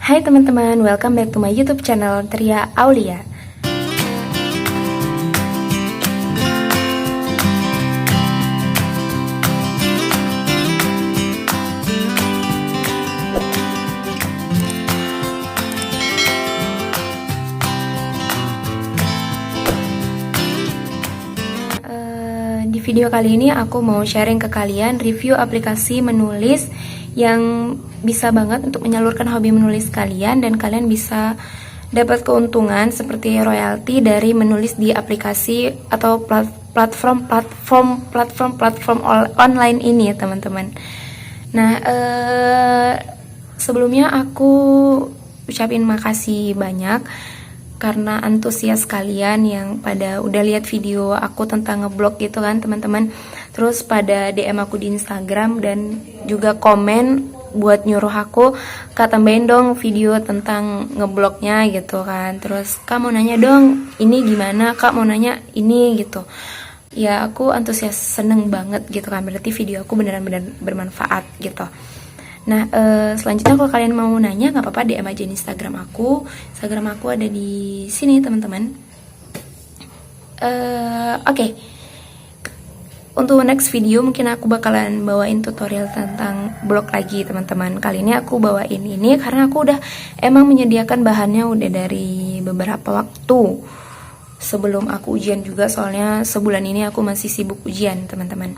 Hai teman-teman, welcome back to my YouTube channel Tria Aulia. Di video kali ini aku mau sharing ke kalian review aplikasi menulis yang bisa banget untuk menyalurkan hobi menulis kalian, dan kalian bisa dapat keuntungan seperti royalti dari menulis di aplikasi atau platform online ini ya teman-teman. Nah, sebelumnya aku ucapin makasih banyak karena antusias kalian yang pada udah lihat video aku tentang ngeblog gitu kan teman-teman. Terus pada DM aku di Instagram dan juga komen buat nyuruh aku, Kak tambahin dong video tentang ngeblognya gitu kan. Terus Kak mau nanya dong ini gimana, Kak mau nanya ini gitu. Ya aku antusias, seneng banget gitu kan, berarti video aku beneran-beneran bermanfaat gitu. Nah, selanjutnya kalau kalian mau nanya nggak apa-apa, DM aja di Instagram aku. Instagram aku ada di sini teman-teman. Oke. Untuk next video mungkin aku bakalan bawain tutorial tentang blog lagi teman-teman. Kali ini aku bawain ini karena aku udah emang menyediakan bahannya udah dari beberapa waktu sebelum aku ujian juga, soalnya sebulan ini aku masih sibuk ujian teman-teman.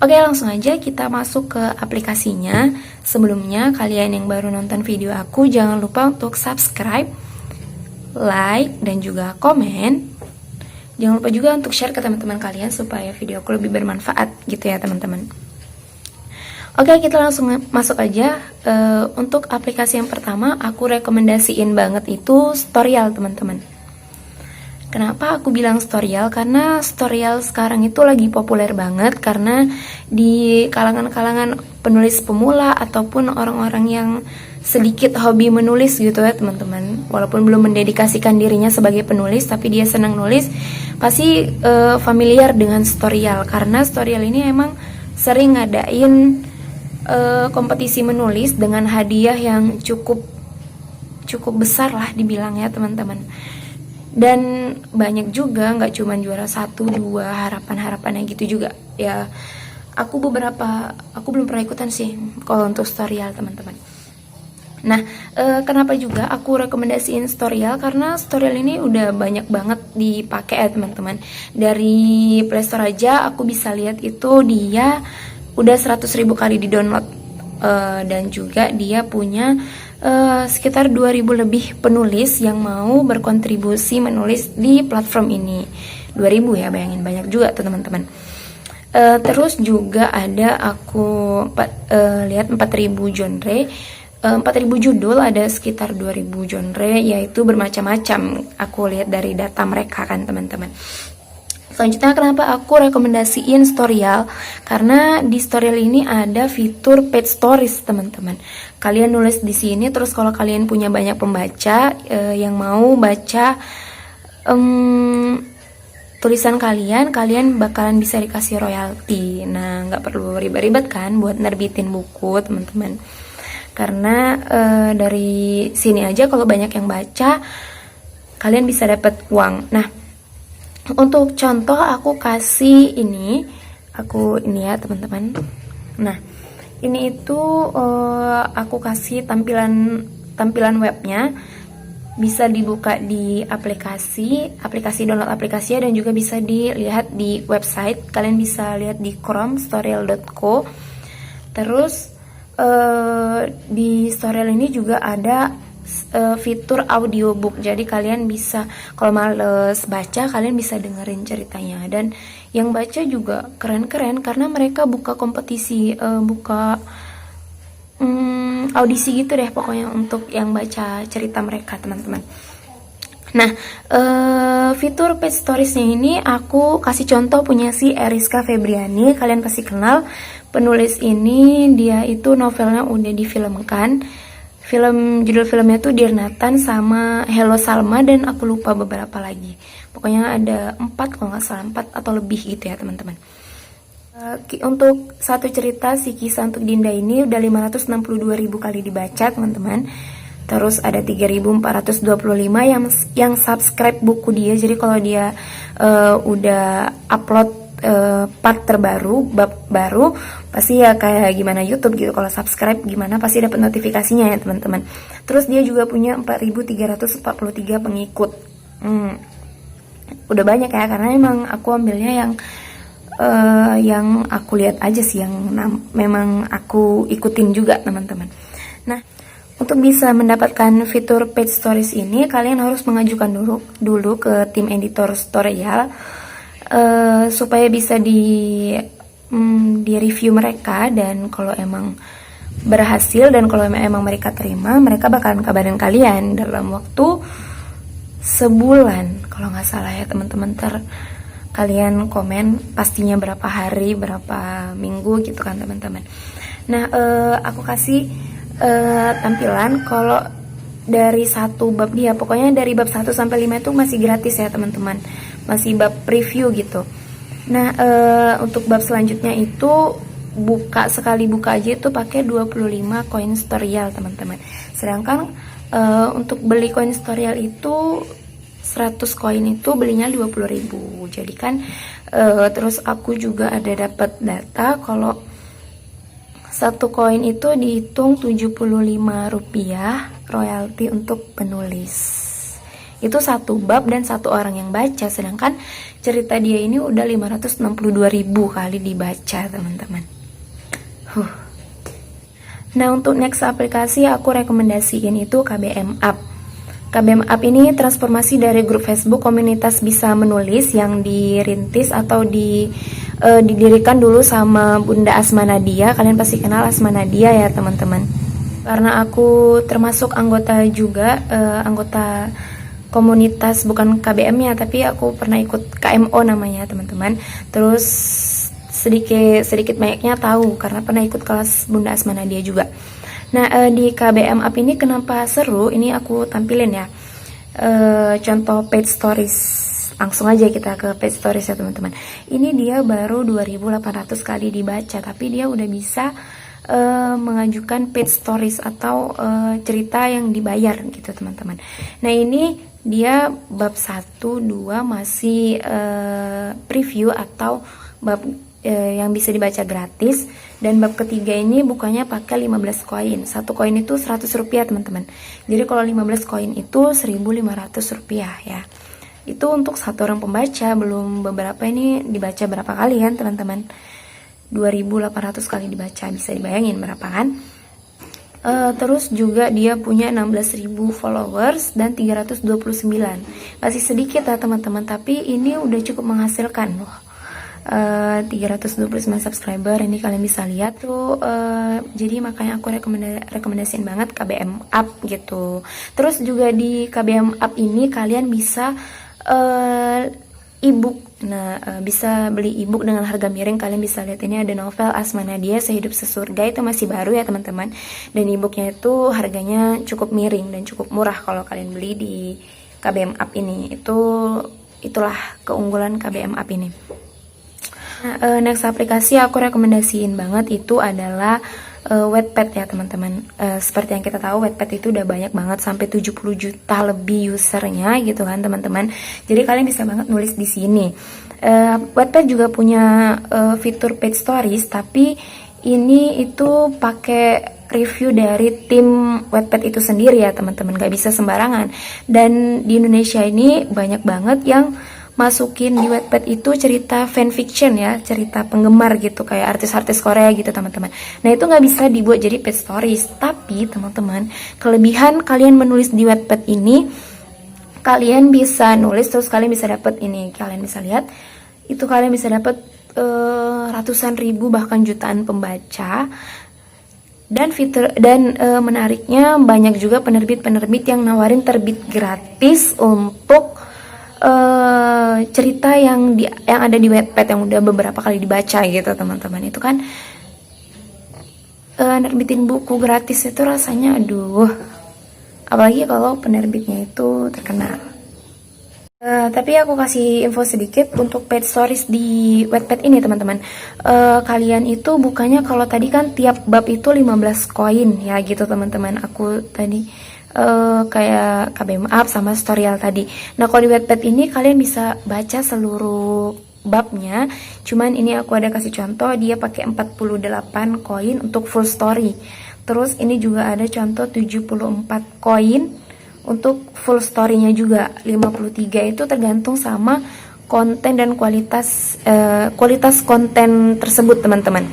Oke, langsung aja kita masuk ke aplikasinya. Sebelumnya, kalian yang baru nonton video aku, jangan lupa untuk subscribe, like, dan juga komen. Jangan lupa juga untuk share ke teman-teman kalian supaya video aku lebih bermanfaat gitu ya teman-teman. Oke, kita langsung masuk aja. Untuk aplikasi yang pertama, aku rekomendasiin banget itu Storyal teman-teman. Kenapa aku bilang Storyal? Karena Storyal sekarang itu lagi populer banget karena di kalangan-kalangan penulis pemula ataupun orang-orang yang sedikit hobi menulis gitu ya teman-teman. Walaupun belum mendedikasikan dirinya sebagai penulis, tapi dia senang nulis, pasti familiar dengan Storyal. Karena Storyal ini emang sering ngadain kompetisi menulis dengan hadiah yang cukup besar lah dibilang ya teman-teman. Dan banyak juga, nggak cuma juara 1, 2, harapan-harapannya gitu juga ya. Aku belum pernah ikutan sih kalau untuk Storyal teman-teman. Nah, kenapa juga aku rekomendasiin Storyal? Karena Storyal ini udah banyak banget dipakai ya teman-teman. Dari Play Store aja aku bisa lihat itu dia udah 100.000 kali di download, dan juga dia punya sekitar 2000 lebih penulis yang mau berkontribusi menulis di platform ini. 2000 ya, bayangin banyak juga tuh teman-teman. Terus juga ada aku lihat 4000 genre, 4000 judul, ada sekitar 2000 genre, yaitu bermacam-macam. Aku lihat dari data mereka kan teman-teman. Selanjutnya kenapa aku rekomendasiin Storyal? Karena di Storyal ini ada fitur page stories teman-teman. Kalian nulis di sini, terus kalau kalian punya banyak pembaca yang mau baca tulisan kalian bakalan bisa dikasih royalti. Nah, nggak perlu ribet-ribet kan buat nerbitin buku teman-teman. Karena dari sini aja kalau banyak yang baca, kalian bisa dapat uang. Nah, untuk contoh aku kasih ini ya teman-teman. Nah, ini itu aku kasih tampilan webnya, bisa dibuka di aplikasi download aplikasinya, dan juga bisa dilihat di website. Kalian bisa lihat di Chrome storyal.co. Terus di Storyal ini juga ada fitur audiobook, jadi kalian bisa kalau males baca, kalian bisa dengerin ceritanya. Dan yang baca juga keren-keren karena mereka buka kompetisi, buka audisi gitu deh pokoknya untuk yang baca cerita mereka teman-teman. Nah, fitur page storiesnya ini aku kasih contoh punya si Eriska Febriani. Kalian pasti kenal penulis ini, dia itu novelnya udah difilmkan. Judul filmnya tuh Dear Nathan sama Hello Salma, dan aku lupa beberapa lagi. Pokoknya ada 4 kalau nggak salah, 4 atau lebih gitu ya teman-teman. Untuk satu cerita si kisah untuk Dinda ini udah 562.000 kali dibaca teman-teman. Terus ada 3.425 yang subscribe buku dia. Jadi kalau dia udah upload part terbaru, bab baru, pasti ya kayak gimana YouTube gitu. Kalau subscribe gimana pasti dapat notifikasinya ya teman-teman. Terus dia juga punya 4.343 pengikut. Udah banyak ya, karena emang aku ambilnya yang aku lihat aja sih, yang memang aku ikutin juga teman-teman. Nah, untuk bisa mendapatkan fitur page stories ini, kalian harus mengajukan dulu ke tim editor Storyal supaya bisa di review mereka, dan kalau emang berhasil dan kalau emang mereka terima, mereka bakalan kabarin kalian dalam waktu sebulan kalau nggak salah ya teman-teman. Kalian komen pastinya berapa hari, berapa minggu gitu kan teman-teman. Nah, aku kasih tampilan kalau dari satu bab dia, pokoknya dari bab 1 sampai 5 itu masih gratis ya teman-teman, masih bab preview gitu. Nah, untuk bab selanjutnya itu sekali buka aja itu pakai 25 koin Storyal teman-teman. Sedangkan untuk beli koin Storyal itu 100 koin itu belinya 20.000. Jadi kan terus aku juga ada dapat data kalau satu koin itu dihitung 75 rupiah royalti untuk penulis. Itu satu bab dan satu orang yang baca, sedangkan cerita dia ini udah 562.000 kali dibaca teman-teman. Nah, untuk next aplikasi aku rekomendasiin itu KBM Up. KBM Up ini transformasi dari grup Facebook komunitas bisa menulis yang dirintis atau didirikan dulu sama Bunda Asma Nadia. Kalian pasti kenal Asma Nadia ya teman-teman. Karena aku termasuk anggota juga, anggota komunitas, bukan KBM-nya, tapi aku pernah ikut KMO namanya teman-teman. Terus sedikit banyaknya tahu karena pernah ikut kelas Bunda Asma Nadia juga. Nah, di KBM Up ini kenapa seru, ini aku tampilin ya. Contoh page stories. Langsung aja kita ke page stories ya teman-teman. Ini dia baru 2.800 kali dibaca, tapi dia udah bisa mengajukan page stories atau cerita yang dibayar gitu teman-teman. Nah, ini dia bab 1, 2 masih preview atau bab yang bisa dibaca gratis, dan bab ketiga ini bukannya pakai 15 koin. Satu koin itu 100 rupiah teman-teman. Jadi kalau 15 koin itu 1.500 rupiah ya. Itu untuk satu orang pembaca, belum beberapa ini dibaca berapa kali kan teman-teman. 2.800 kali dibaca, bisa dibayangin berapa kan. Terus juga dia punya 16.000 followers dan 329. Masih sedikit ya teman-teman, tapi ini udah cukup menghasilkan loh. 329 subscriber ini kalian bisa lihat tuh. Jadi makanya aku rekomendasiin banget KBM Up gitu. Terus juga di KBM Up ini kalian bisa ebook. Nah, bisa beli ebook dengan harga miring. Kalian bisa lihat ini ada novel Asma Nadia Sehidup Sesurga, itu masih baru ya teman-teman. Dan ebooknya itu harganya cukup miring dan cukup murah kalau kalian beli di KBM Up ini. Itulah keunggulan KBM Up ini. Nah, next aplikasi aku rekomendasiin banget itu adalah Wattpad ya teman-teman. Seperti yang kita tahu, Wattpad itu udah banyak banget, sampai 70 juta lebih usernya gitu kan teman-teman. Jadi kalian bisa banget nulis di sini. Wattpad juga punya fitur page stories, tapi ini itu pakai review dari tim Wattpad itu sendiri ya teman-teman, gak bisa sembarangan. Dan di Indonesia ini banyak banget yang masukin di Wattpad itu cerita fanfiction ya, cerita penggemar gitu, kayak artis-artis Korea gitu teman-teman. Nah, itu nggak bisa dibuat jadi page stories. Tapi teman-teman, kelebihan kalian menulis di Wattpad ini, kalian bisa nulis terus kalian bisa dapat ini, kalian bisa lihat itu, kalian bisa dapat ratusan ribu bahkan jutaan pembaca. Dan menariknya banyak juga penerbit-penerbit yang nawarin terbit gratis untuk cerita yang ada di Wattpad yang udah beberapa kali dibaca gitu teman-teman. Itu kan nerbitin buku gratis itu rasanya aduh, apalagi kalau penerbitnya itu terkenal. Tapi aku kasih info sedikit untuk page stories di Wattpad ini teman-teman. Kalian itu bukannya kalau tadi kan tiap bab itu 15 koin ya gitu teman-teman. Aku tadi kayak KBM Up sama Storyal tadi. Nah kalau di Wattpad ini kalian bisa baca seluruh babnya, cuman ini aku ada kasih contoh, dia pakai 48 koin untuk full story. Terus ini juga ada contoh 74 koin untuk full story-nya juga. 53 itu tergantung sama konten dan kualitas konten tersebut teman-teman.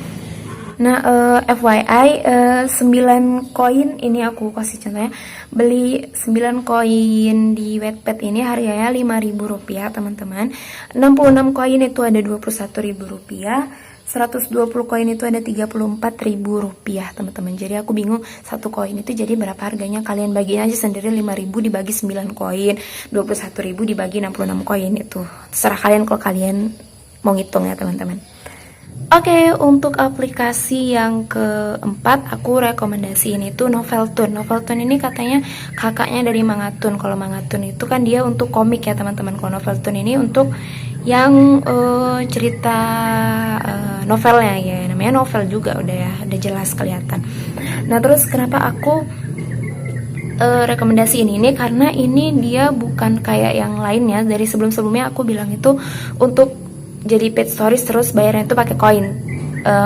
Nah, FYI, 9 koin ini aku kasih contohnya. Beli 9 koin di Wattpad ini harganya Rp5.000 teman-teman. 66 koin itu ada Rp21.000. 120 koin itu ada Rp34.000 teman-teman. Jadi aku bingung satu koin itu jadi berapa harganya. Kalian bagiin aja sendiri, 5.000 dibagi 9 koin, 21.000 dibagi 66 koin itu. Terserah kalian kalau kalian mau ngitung ya teman-teman. Oke, untuk aplikasi yang keempat aku rekomendasiin itu Noveltoon. Noveltoon ini katanya kakaknya dari Mangatun. Kalau Mangatun itu kan dia untuk komik ya teman-teman. Kalau Noveltoon ini untuk yang cerita novelnya ya, namanya novel juga udah jelas kelihatan. Nah terus kenapa aku rekomendasi ini karena ini dia bukan kayak yang lainnya. Dari sebelumnya aku bilang itu untuk jadi paid stories terus bayarnya itu pakai koin.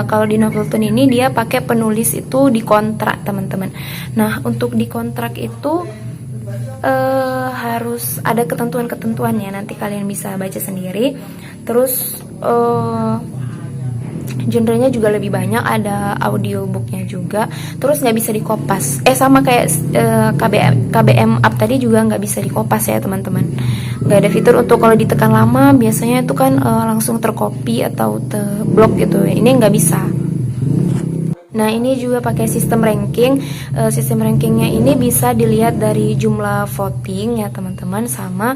Kalau di Noveltoon ini dia pakai penulis itu dikontrak teman-teman. Nah untuk dikontrak itu harus ada ketentuan-ketentuannya, nanti kalian bisa baca sendiri. Terus genrenya juga lebih banyak, ada audiobooknya juga. Terus nggak bisa dikopas, sama kayak KBM Up tadi juga nggak bisa dikopas ya teman-teman. Nggak ada fitur untuk kalau ditekan lama biasanya itu kan langsung tercopy atau terblok gitu. Ini nggak bisa. Nah ini juga pakai sistem ranking. Sistem rankingnya ini bisa dilihat dari jumlah voting ya teman-teman, sama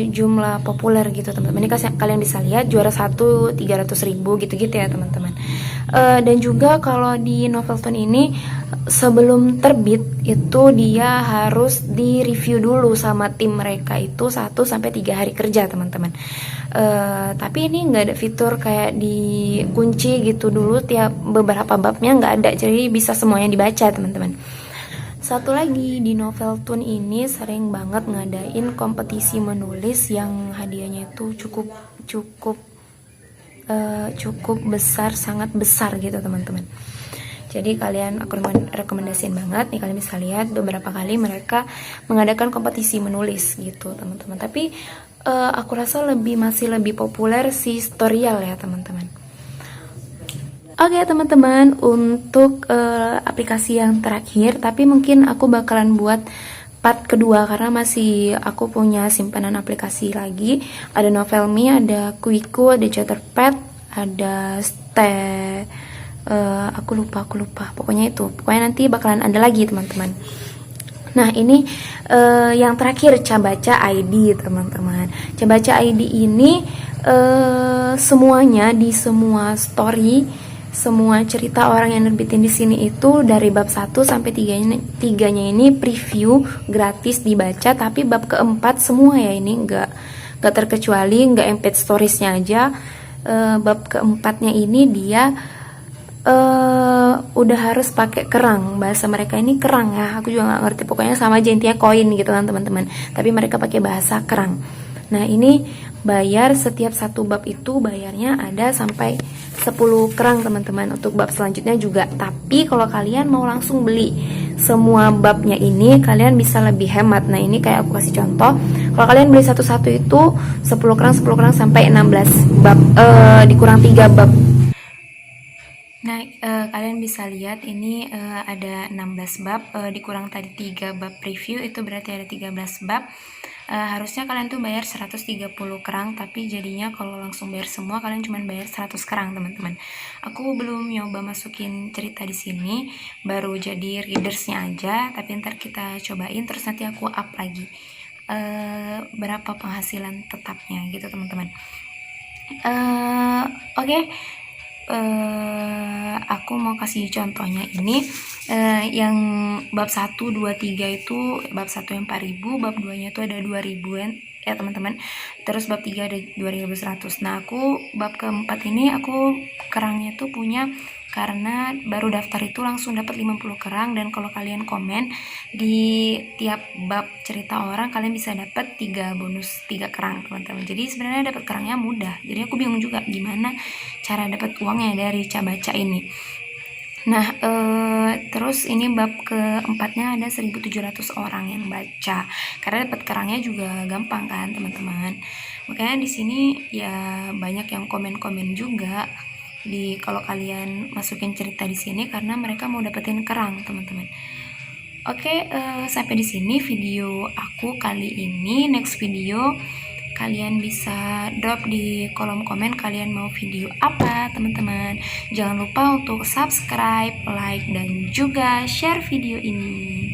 jumlah populer gitu teman-teman. Ini kalian bisa lihat juara 1 300.000 gitu-gitu ya teman-teman. Dan juga kalau di Noveltoon ini sebelum terbit itu dia harus di review dulu sama tim mereka itu 1 sampai 3 hari kerja teman-teman. Tapi ini nggak ada fitur kayak dikunci gitu dulu tiap beberapa babnya, nggak ada, jadi bisa semuanya dibaca teman-teman. Satu lagi, di Noveltoon ini sering banget ngadain kompetisi menulis yang hadiahnya itu cukup besar, sangat besar gitu teman-teman. Jadi kalian aku rekomendasiin banget nih, kalian bisa lihat beberapa kali mereka mengadakan kompetisi menulis gitu teman-teman. Tapi aku rasa masih lebih populer si Storyal ya teman-teman. Oke teman-teman, untuk aplikasi yang terakhir, tapi mungkin aku bakalan buat part kedua karena masih aku punya simpanan aplikasi lagi. Ada Novelme, ada Quico, ada Chatterpad, ada aku lupa. Pokoknya nanti bakalan ada lagi teman-teman. Nah ini yang terakhir, Cabaca ID teman-teman. Cabaca ID ini semuanya di semua story, semua cerita orang yang nerbitin di sini itu dari bab 1 sampai 3-nya ini preview gratis dibaca, tapi bab keempat semua ya, ini nggak terkecuali, nggak embed storiesnya aja. Bab keempatnya ini dia udah harus pakai kerang, bahasa mereka ini kerang ya, aku juga nggak ngerti, pokoknya sama aja intinya koin gitu kan teman-teman, tapi mereka pakai bahasa kerang. Nah ini bayar setiap satu bab itu bayarnya ada sampai 10 kerang teman-teman, untuk bab selanjutnya juga. Tapi kalau kalian mau langsung beli semua babnya ini kalian bisa lebih hemat. Nah ini kayak aku kasih contoh, kalau kalian beli satu-satu itu 10 kerang sampai 16 bab, dikurang 3 bab. Nah, kalian bisa lihat ini ada 16 bab, dikurang tadi 3 bab preview, itu berarti ada 13 bab. Harusnya kalian tuh bayar 130 kerang, tapi jadinya kalau langsung bayar semua kalian cuma bayar 100 kerang teman-teman. Aku belum nyoba masukin cerita di sini, baru jadi readersnya aja, tapi ntar kita cobain terus nanti aku up lagi berapa penghasilan tetapnya gitu teman-teman. Oke. Aku mau kasih contohnya ini, yang bab 1, 2, 3 itu bab 1 yang 4.000, bab 2 nya itu ada 2.000-an ya teman-teman, terus bab 3 ada 2.100. Nah aku bab keempat ini aku kerangnya tuh punya karena baru daftar itu langsung dapat 50 kerang, dan kalau kalian komen di tiap bab cerita orang kalian bisa dapat 3 bonus 3 kerang teman-teman. Jadi sebenarnya dapat kerangnya mudah, jadi aku bingung juga gimana cara dapat uangnya dari baca ini. Nah, terus ini bab keempatnya ada 1.700 orang yang baca. Karena dapat kerangnya juga gampang kan, teman-teman. Makanya di sini ya banyak yang komen-komen juga kalau kalian masukin cerita di sini karena mereka mau dapetin kerang, teman-teman. Oke, sampai di sini video aku kali ini. Next video kalian bisa drop di kolom komen kalian mau video apa, teman-teman. Jangan lupa untuk subscribe, like, dan juga share video ini.